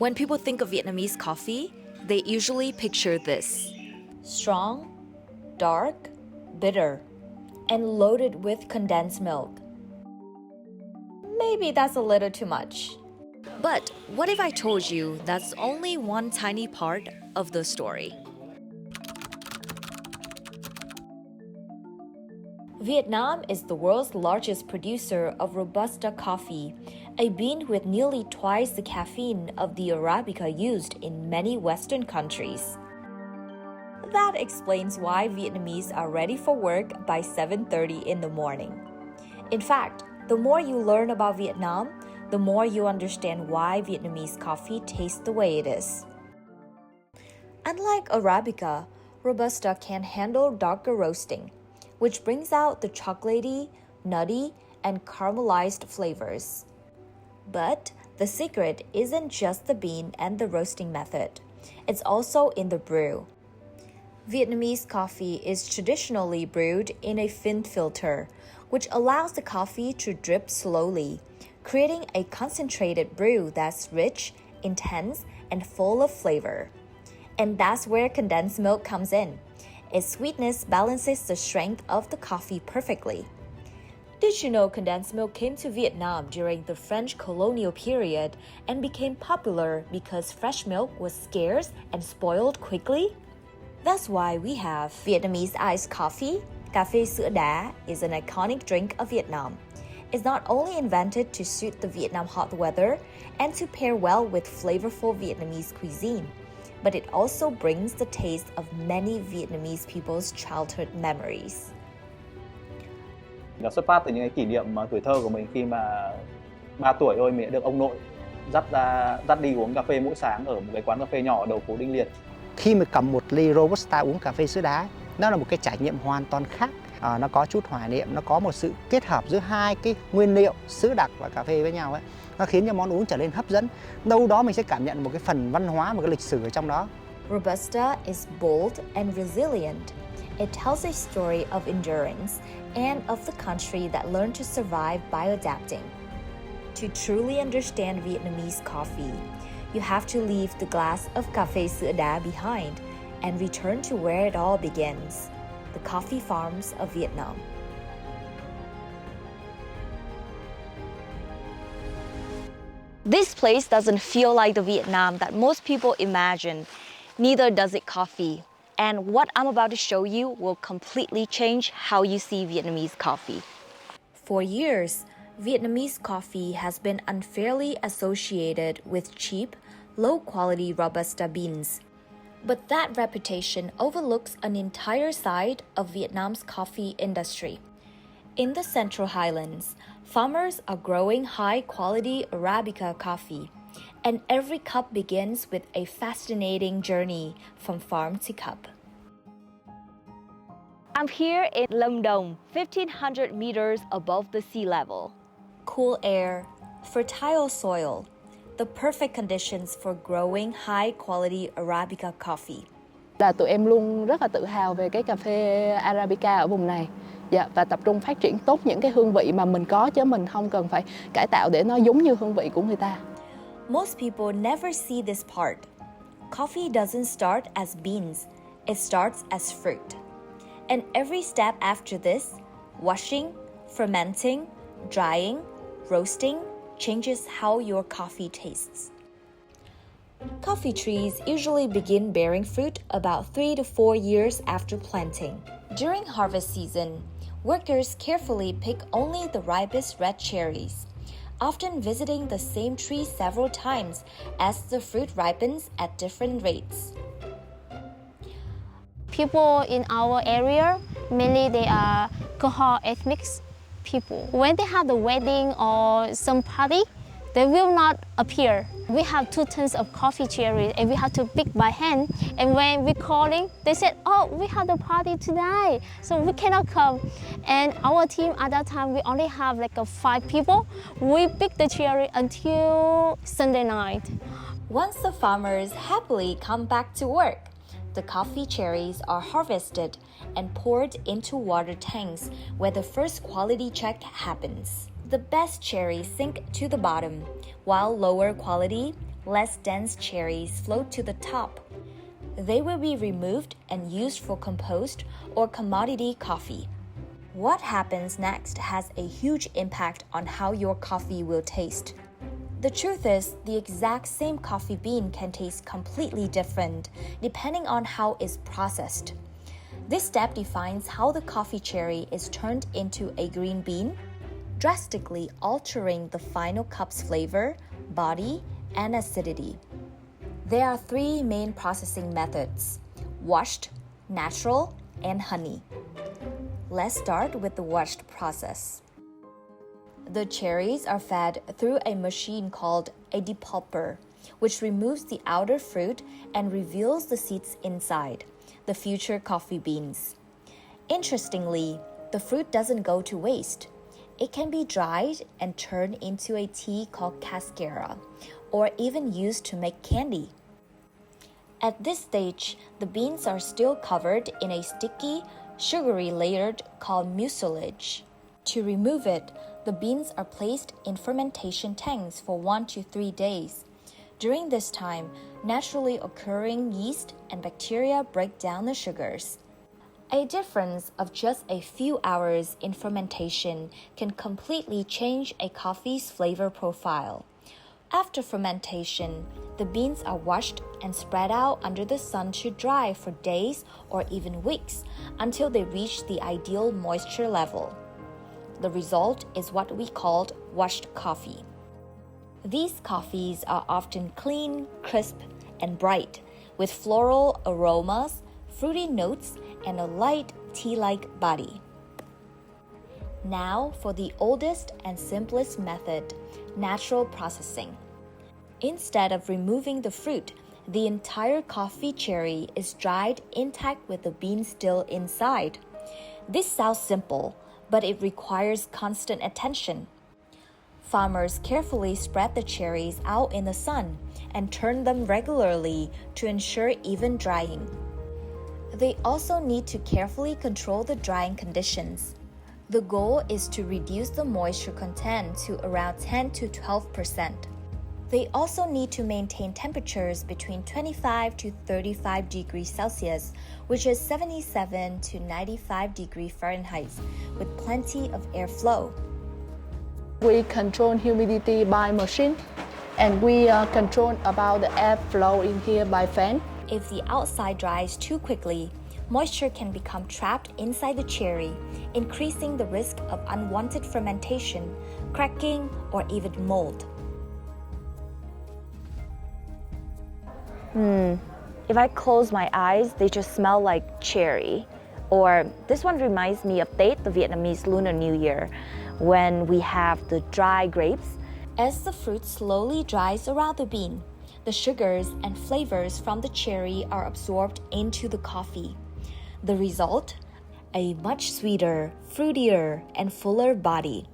When people think of Vietnamese coffee, they usually picture this: strong, dark, bitter, and loaded with condensed milk. Maybe that's a little too much. But what if I told you that's only one tiny part of the story? Vietnam is the world's largest producer of Robusta coffee, a bean with nearly twice the caffeine of the Arabica used in many Western countries. That explains why Vietnamese are ready for work by 7:30 in the morning. In fact, the more you learn about Vietnam, the more you understand why Vietnamese coffee tastes the way it is. Unlike Arabica, Robusta can handle darker roasting, which brings out the chocolatey, nutty, and caramelized flavors. But the secret isn't just the bean and the roasting method. It's also in the brew. Vietnamese coffee is traditionally brewed in a fin filter, which allows the coffee to drip slowly, creating a concentrated brew that's rich, intense, and full of flavor. And that's where condensed milk comes in. Its sweetness balances the strength of the coffee perfectly. Did you know condensed milk came to Vietnam during the French colonial period and became popular because fresh milk was scarce and spoiled quickly? That's why we have Vietnamese iced coffee. Cà phê sữa đá is an iconic drink of Vietnam. It's not only invented to suit the Vietnam hot weather and to pair well with flavorful Vietnamese cuisine, but it also brings the taste of many Vietnamese people's childhood memories. Nó xuất phát từ những cái kỷ niệm mà tuổi thơ của mình khi mà 3 tuổi thôi mình đã được ông nội dắt đi uống cà phê mỗi sáng ở một cái quán cà phê nhỏ ở đầu phố Đinh Liệt. Khi mà cầm một ly Robusta uống cà phê sữa đá, nó là một cái trải nghiệm hoàn toàn khác. Nó có chút hoài niệm, nó có một sự kết hợp giữa hai cái nguyên liệu sữa đặc và cà phê với nhau ấy. Nó khiến cho món uống trở nên hấp dẫn. Đâu đó mình sẽ cảm nhận một cái phần văn hóa, một cái lịch sử ở trong đó. Robusta is bold and resilient. It tells a story of endurance and of the country that learned to survive by adapting. To truly understand Vietnamese coffee, you have to leave the glass of cà phê sữa đá behind and return to where it all begins, the coffee farms of Vietnam. This place doesn't feel like the Vietnam that most people imagine. Neither does it coffee. And what I'm about to show you will completely change how you see Vietnamese coffee. For years, Vietnamese coffee has been unfairly associated with cheap, low-quality Robusta beans. But that reputation overlooks an entire side of Vietnam's coffee industry. In the Central Highlands, farmers are growing high-quality Arabica coffee, and every cup begins with a fascinating journey from farm to cup. I'm here in Lam Dong, 1,500 meters above the sea level. Cool air, fertile soil, the perfect conditions for growing high-quality Arabica coffee. Tụi em luôn rất là tự hào về cái cà phê Arabica ở vùng này. Và tập trung phát triển tốt những cái hương vị mà mình có, chứ mình không cần phải cải tạo để nó giống như hương vị của người ta. Most people never see this part. Coffee doesn't start as beans, it starts as fruit. And every step after this, washing, fermenting, drying, roasting, changes how your coffee tastes. Coffee trees usually begin bearing fruit about 3 to 4 years after planting. During harvest season, workers carefully pick only the ripest red cherries, often visiting the same tree several times as the fruit ripens at different rates. People in our area, mainly they are Koho ethnic people. When they have the wedding or some party, they will not appear. We have 2 tons of coffee cherries and we have to pick by hand. And when we calling, they said, oh, we have the party tonight, so we cannot come. And our team at that time, we only have like 5 people. We pick the cherry until Sunday night. Once the farmers happily come back to work, the coffee cherries are harvested and poured into water tanks where the first quality check happens. The best cherries sink to the bottom, while lower quality, less dense cherries float to the top. They will be removed and used for compost or commodity coffee. What happens next has a huge impact on how your coffee will taste. The truth is, the exact same coffee bean can taste completely different depending on how it's processed. This step defines how the coffee cherry is turned into a green bean, drastically altering the final cup's flavor, body, and acidity. There are three main processing methods: washed, natural, and honey. Let's start with the washed process. The cherries are fed through a machine called a depulper, which removes the outer fruit and reveals the seeds inside, the future coffee beans. Interestingly, the fruit doesn't go to waste. It can be dried and turned into a tea called cascara, or even used to make candy. At this stage, the beans are still covered in a sticky, sugary layer called mucilage. To remove it, the beans are placed in fermentation tanks for 1 to 3 days. During this time, naturally occurring yeast and bacteria break down the sugars. A difference of just a few hours in fermentation can completely change a coffee's flavor profile. After fermentation, the beans are washed and spread out under the sun to dry for days or even weeks until they reach the ideal moisture level. The result is what we called washed coffee. These coffees are often clean, crisp, and bright, with floral aromas, fruity notes, and a light tea-like body. Now for the oldest and simplest method, natural processing. Instead of removing the fruit, the entire coffee cherry is dried intact with the bean still inside. This sounds simple, but it requires constant attention. Farmers carefully spread the cherries out in the sun and turn them regularly to ensure even drying. They also need to carefully control the drying conditions. The goal is to reduce the moisture content to around 10 to 12%. They also need to maintain temperatures between 25 to 35 degrees Celsius, which is 77 to 95 degrees Fahrenheit, with plenty of airflow. We control humidity by machine, and we control about the airflow in here by fan. If the outside dries too quickly, moisture can become trapped inside the cherry, increasing the risk of unwanted fermentation, cracking, or even mold. If I close my eyes, they just smell like cherry. Or this one reminds me of Tết, the Vietnamese Lunar New Year, when we have the dry grapes. As the fruit slowly dries around the bean, the sugars and flavors from the cherry are absorbed into the coffee. The result? A much sweeter, fruitier, and fuller body.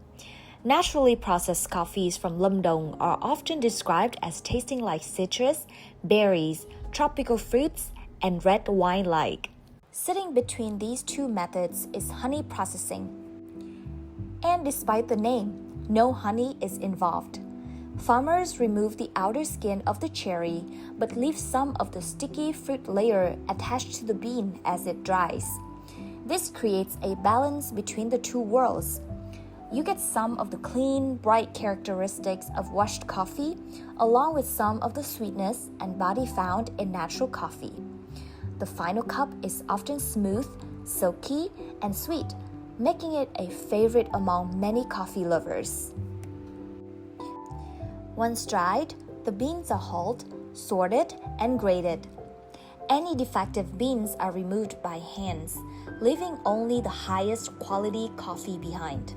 Naturally processed coffees from Lam Dong are often described as tasting like citrus, berries, tropical fruits, and red wine-like. Sitting between these two methods is honey processing. And despite the name, no honey is involved. Farmers remove the outer skin of the cherry, but leave some of the sticky fruit layer attached to the bean as it dries. This creates a balance between the two worlds. You get some of the clean, bright characteristics of washed coffee, along with some of the sweetness and body found in natural coffee. The final cup is often smooth, silky, and sweet, making it a favorite among many coffee lovers. Once dried, the beans are hulled, sorted, and graded. Any defective beans are removed by hands, leaving only the highest quality coffee behind.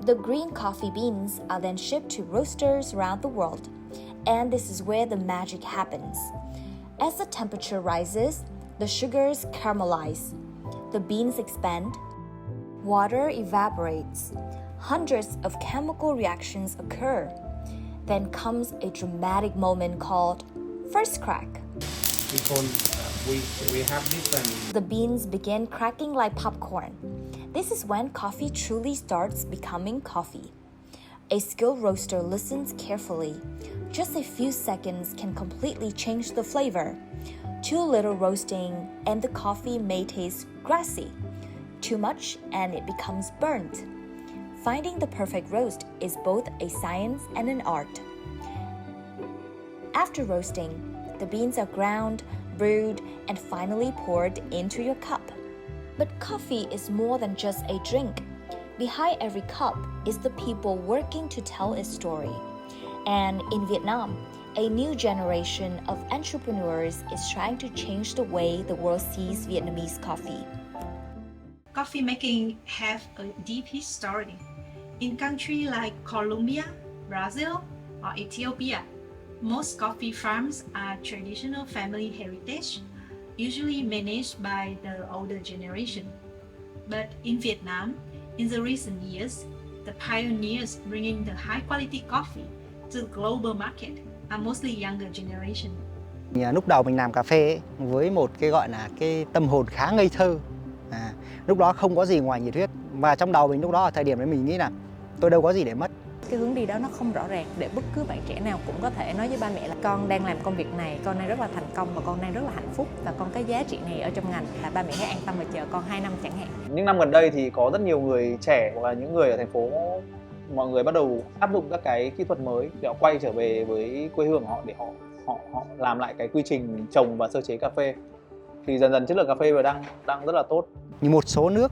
The green coffee beans are then shipped to roasters around the world, and this is where the magic happens. As the temperature rises, the sugars caramelize, the beans expand, water evaporates, hundreds of chemical reactions occur. Then comes a dramatic moment called first crack. We have different. The beans begin cracking like popcorn. This is when coffee truly starts becoming coffee. A skilled roaster listens carefully, Just a few seconds can completely change the flavor. Too little roasting and the coffee may taste grassy. Too much and it becomes burnt. Finding the perfect roast is both a science and an art. After roasting, the beans are ground, brewed, and finally poured into your cup. But coffee is more than just a drink. Behind every cup is the people working to tell its story. And in Vietnam, a new generation of entrepreneurs is trying to change the way the world sees Vietnamese coffee. Coffee making have a deep history. In countries like Colombia, Brazil, or Ethiopia, most coffee farms are traditional family heritage, usually managed by the older generation. But in Vietnam, in the recent years, the pioneers bringing the high-quality coffee to the global market are mostly younger generation. Lúc đầu mình làm cà phê ấy, với một cái gọi là cái tâm hồn khá ngây thơ. Lúc đó không có gì ngoài nhiệt huyết, và trong đầu mình lúc đó ở thời điểm đấy mình nghĩ là tôi đâu có gì để mất. Cái hướng đi đó nó không rõ ràng để bất cứ bạn trẻ nào cũng có thể nói với ba mẹ là con đang làm công việc này, con đang rất là thành công và con đang rất là hạnh phúc và con có giá trị này ở trong ngành, là ba mẹ hãy an tâm và chờ con 2 năm chẳng hạn. Những năm gần đây thì có rất nhiều người trẻ hoặc là những người ở thành phố, mọi người bắt đầu áp dụng các cái kỹ thuật mới để họ quay trở về với quê hương họ để họ làm lại cái quy trình trồng và sơ chế cà phê. Thì dần dần chất lượng cà phê đang rất là tốt. Một số nước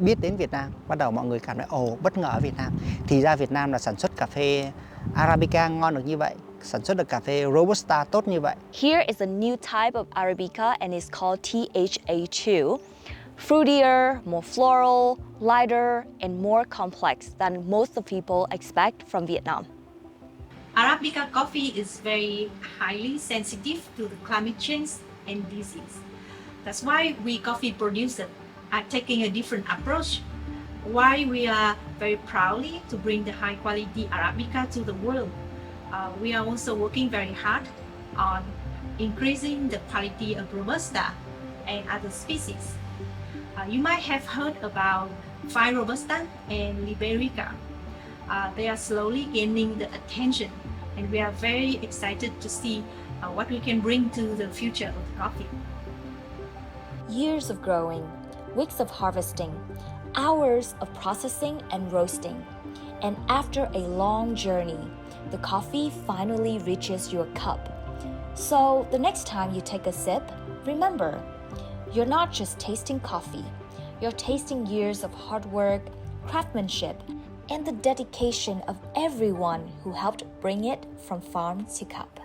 biết đến Việt Nam, bắt đầu mọi người cảm thấy bất ngờ ở Việt Nam. Thì ra Việt Nam là sản xuất cà phê Arabica ngon được như vậy, sản xuất được cà phê Robusta tốt như vậy. Here is a new type of Arabica and it's called THA2. Fruitier, more floral, lighter, and more complex than most of people expect from Vietnam. Arabica coffee is very highly sensitive to the climate change and disease. That's why we coffee producers are taking a different approach. Why we are very proudly to bring the high quality Arabica to the world. We are also working very hard on increasing the quality of Robusta and other species. You might have heard about fine Robusta and Arabica. They are slowly gaining the attention, and we are very excited to see what we can bring to the future of coffee. Years of growing, weeks of harvesting, hours of processing and roasting. And after a long journey, the coffee finally reaches your cup. So the next time you take a sip, remember, you're not just tasting coffee, you're tasting years of hard work, craftsmanship, and the dedication of everyone who helped bring it from farm to cup.